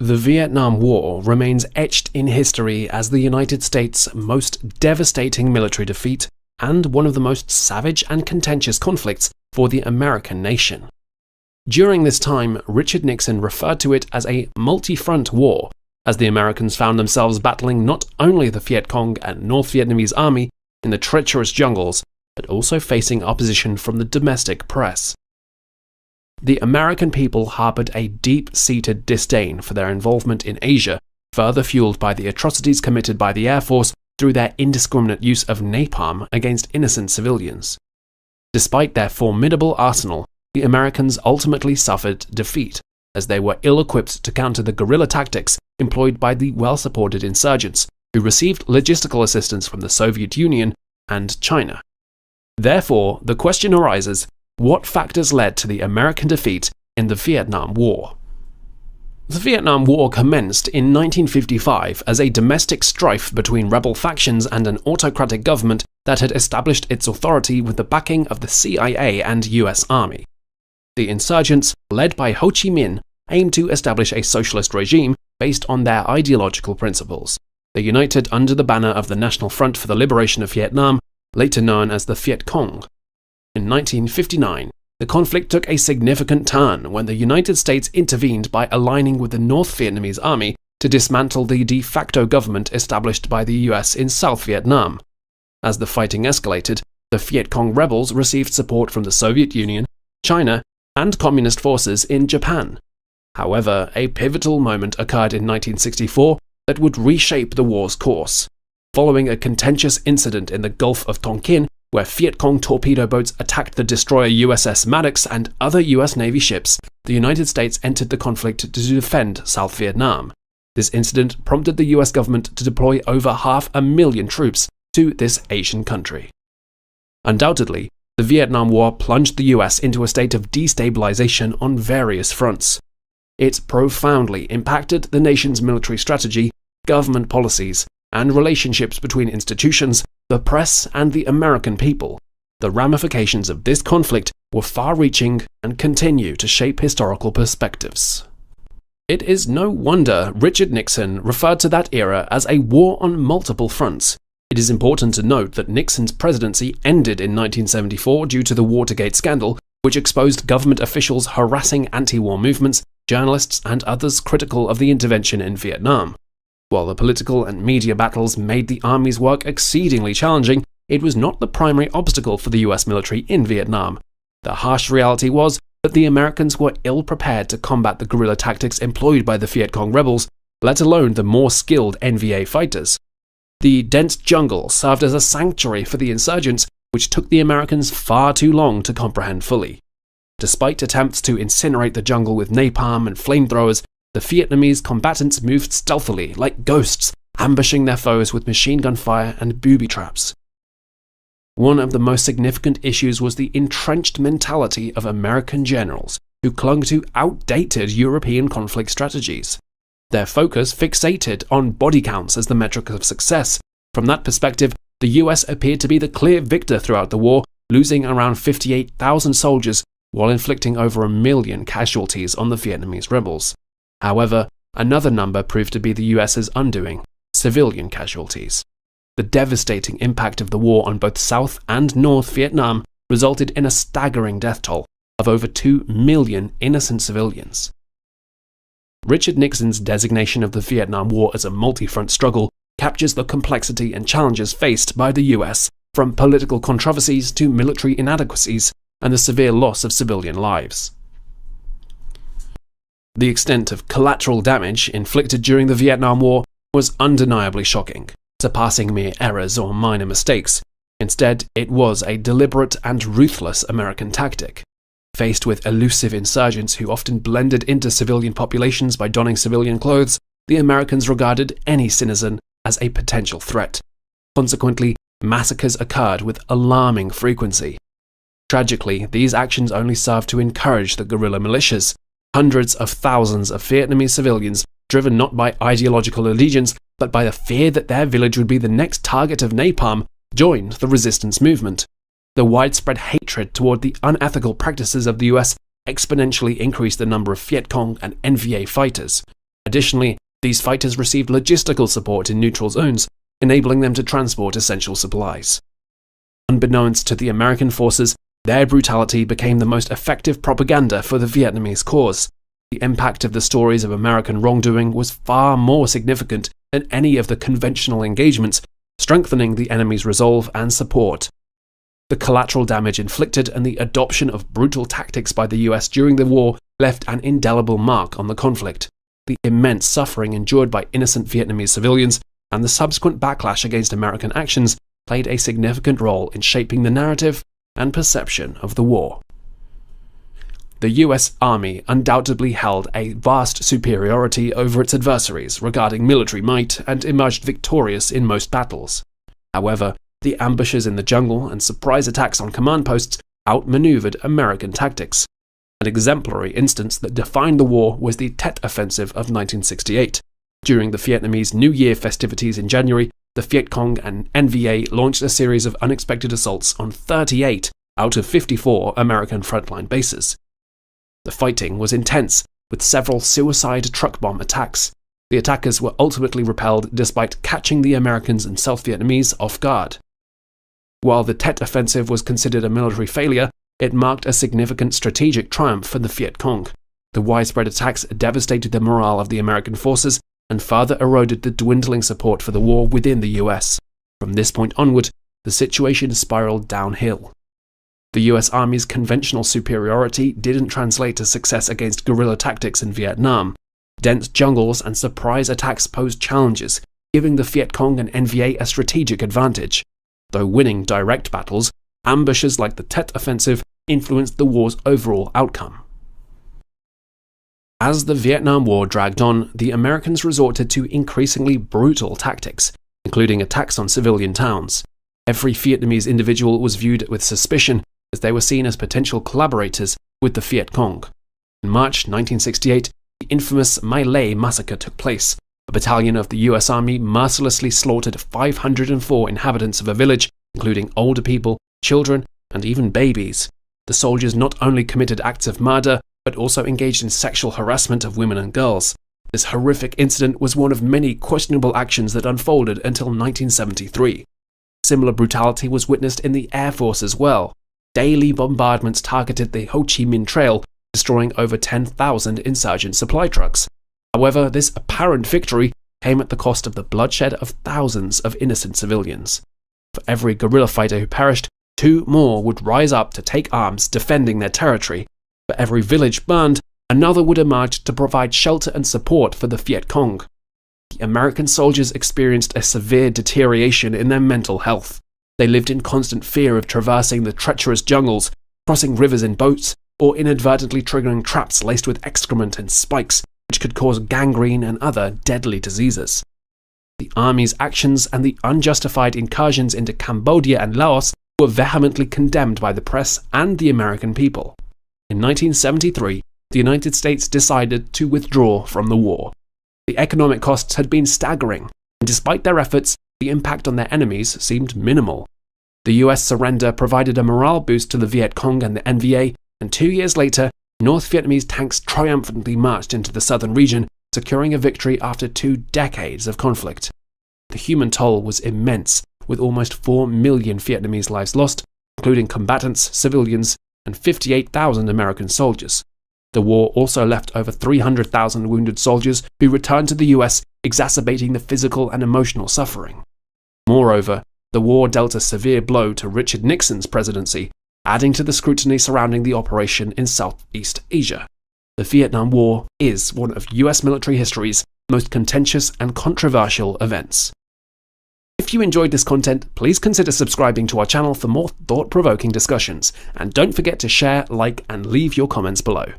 The Vietnam War remains etched in history as the United States' most devastating military defeat and one of the most savage and contentious conflicts for the American nation. During this time, Richard Nixon referred to it as a multi-front war, as the Americans found themselves battling not only the Viet Cong and North Vietnamese army in the treacherous jungles, but also facing opposition from the domestic press. The American people harbored a deep-seated disdain for their involvement in Asia, further fueled by the atrocities committed by the Air Force through their indiscriminate use of napalm against innocent civilians. Despite their formidable arsenal, the Americans ultimately suffered defeat, as they were ill-equipped to counter the guerrilla tactics employed by the well-supported insurgents, who received logistical assistance from the Soviet Union and China. Therefore, the question arises, what factors led to the American defeat in the Vietnam War? The Vietnam War commenced in 1955 as a domestic strife between rebel factions and an autocratic government that had established its authority with the backing of the CIA and US Army. The insurgents, led by Ho Chi Minh, aimed to establish a socialist regime based on their ideological principles. They united under the banner of the National Front for the Liberation of Vietnam, later known as the Viet Cong. In 1959, the conflict took a significant turn when the United States intervened by aligning with the North Vietnamese army to dismantle the de facto government established by the US in South Vietnam. As the fighting escalated, the Viet Cong rebels received support from the Soviet Union, China, and communist forces in Japan. However, a pivotal moment occurred in 1964 that would reshape the war's course. Following a contentious incident in the Gulf of Tonkin, where Viet Cong torpedo boats attacked the destroyer USS Maddox and other US Navy ships, the United States entered the conflict to defend South Vietnam. This incident prompted the US government to deploy over 500,000 troops to this Asian country. Undoubtedly, the Vietnam War plunged the US into a state of destabilization on various fronts. It profoundly impacted the nation's military strategy, government policies, and relationships between institutions, the press, and the American people. The ramifications of this conflict were far-reaching and continue to shape historical perspectives. It is no wonder Richard Nixon referred to that era as a war on multiple fronts. It is important to note that Nixon's presidency ended in 1974 due to the Watergate scandal, which exposed government officials harassing anti-war movements, journalists, and others critical of the intervention in Vietnam. While the political and media battles made the Army's work exceedingly challenging, it was not the primary obstacle for the US military in Vietnam. The harsh reality was that the Americans were ill-prepared to combat the guerrilla tactics employed by the Viet Cong rebels, let alone the more skilled NVA fighters. The dense jungle served as a sanctuary for the insurgents, which took the Americans far too long to comprehend fully. Despite attempts to incinerate the jungle with napalm and flamethrowers, the Vietnamese combatants moved stealthily, like ghosts, ambushing their foes with machine gun fire and booby traps. One of the most significant issues was the entrenched mentality of American generals, who clung to outdated European conflict strategies. Their focus fixated on body counts as the metric of success. From that perspective, the US appeared to be the clear victor throughout the war, losing around 58,000 soldiers while inflicting over 1 million casualties on the Vietnamese rebels. However, another number proved to be the US's undoing: civilian casualties. The devastating impact of the war on both South and North Vietnam resulted in a staggering death toll of over 2 million innocent civilians. Richard Nixon's designation of the Vietnam War as a multi-front struggle captures the complexity and challenges faced by the US, from political controversies to military inadequacies and the severe loss of civilian lives. The extent of collateral damage inflicted during the Vietnam War was undeniably shocking, surpassing mere errors or minor mistakes. Instead, it was a deliberate and ruthless American tactic. Faced with elusive insurgents who often blended into civilian populations by donning civilian clothes, the Americans regarded any citizen as a potential threat. Consequently, massacres occurred with alarming frequency. Tragically, these actions only served to encourage the guerrilla militias. Hundreds of thousands of Vietnamese civilians, driven not by ideological allegiance, but by the fear that their village would be the next target of napalm, joined the resistance movement. The widespread hatred toward the unethical practices of the US exponentially increased the number of Viet Cong and NVA fighters. Additionally, these fighters received logistical support in neutral zones, enabling them to transport essential supplies. Unbeknownst to the American forces, their brutality became the most effective propaganda for the Vietnamese cause. The impact of the stories of American wrongdoing was far more significant than any of the conventional engagements, strengthening the enemy's resolve and support. The collateral damage inflicted and the adoption of brutal tactics by the US during the war left an indelible mark on the conflict. The immense suffering endured by innocent Vietnamese civilians and the subsequent backlash against American actions played a significant role in shaping the narrative and perception of the war. The US Army undoubtedly held a vast superiority over its adversaries regarding military might and emerged victorious in most battles. However, the ambushes in the jungle and surprise attacks on command posts outmaneuvered American tactics. An exemplary instance that defined the war was the Tet Offensive of 1968. During the Vietnamese New Year festivities in January, the Viet Cong and NVA launched a series of unexpected assaults on 38 out of 54 American frontline bases. The fighting was intense, with several suicide truck bomb attacks. The attackers were ultimately repelled despite catching the Americans and South Vietnamese off guard. While the Tet Offensive was considered a military failure, it marked a significant strategic triumph for the Viet Cong. The widespread attacks devastated the morale of the American forces and further eroded the dwindling support for the war within the US. From this point onward, the situation spiraled downhill. The US Army's conventional superiority didn't translate to success against guerrilla tactics in Vietnam. Dense jungles and surprise attacks posed challenges, giving the Viet Cong and NVA a strategic advantage. Though winning direct battles, ambushes like the Tet Offensive influenced the war's overall outcome. As the Vietnam War dragged on, the Americans resorted to increasingly brutal tactics, including attacks on civilian towns. Every Vietnamese individual was viewed with suspicion, as they were seen as potential collaborators with the Viet Cong. In March 1968, the infamous My Lai massacre took place. A battalion of the US Army mercilessly slaughtered 504 inhabitants of a village, including older people, children, and even babies. The soldiers not only committed acts of murder, but also engaged in sexual harassment of women and girls. This horrific incident was one of many questionable actions that unfolded until 1973. Similar brutality was witnessed in the Air Force as well. Daily bombardments targeted the Ho Chi Minh Trail, destroying over 10,000 insurgent supply trucks. However, this apparent victory came at the cost of the bloodshed of thousands of innocent civilians. For every guerrilla fighter who perished, 2 more would rise up to take arms defending their territory. For every village burned, another would emerge to provide shelter and support for the Viet Cong. The American soldiers experienced a severe deterioration in their mental health. They lived in constant fear of traversing the treacherous jungles, crossing rivers in boats, or inadvertently triggering traps laced with excrement and spikes, which could cause gangrene and other deadly diseases. The army's actions and the unjustified incursions into Cambodia and Laos were vehemently condemned by the press and the American people. In 1973, the United States decided to withdraw from the war. The economic costs had been staggering, and despite their efforts, the impact on their enemies seemed minimal. The US surrender provided a morale boost to the Viet Cong and the NVA, and 2 years later, North Vietnamese tanks triumphantly marched into the southern region, securing a victory after 2 decades of conflict. The human toll was immense, with almost 4 million Vietnamese lives lost, including combatants, civilians, and 58,000 American soldiers. The war also left over 300,000 wounded soldiers who returned to the US, exacerbating the physical and emotional suffering. Moreover, the war dealt a severe blow to Richard Nixon's presidency, adding to the scrutiny surrounding the operation in Southeast Asia. The Vietnam War is one of US military history's most contentious and controversial events. If you enjoyed this content, please consider subscribing to our channel for more thought-provoking discussions, and don't forget to share, like, and leave your comments below.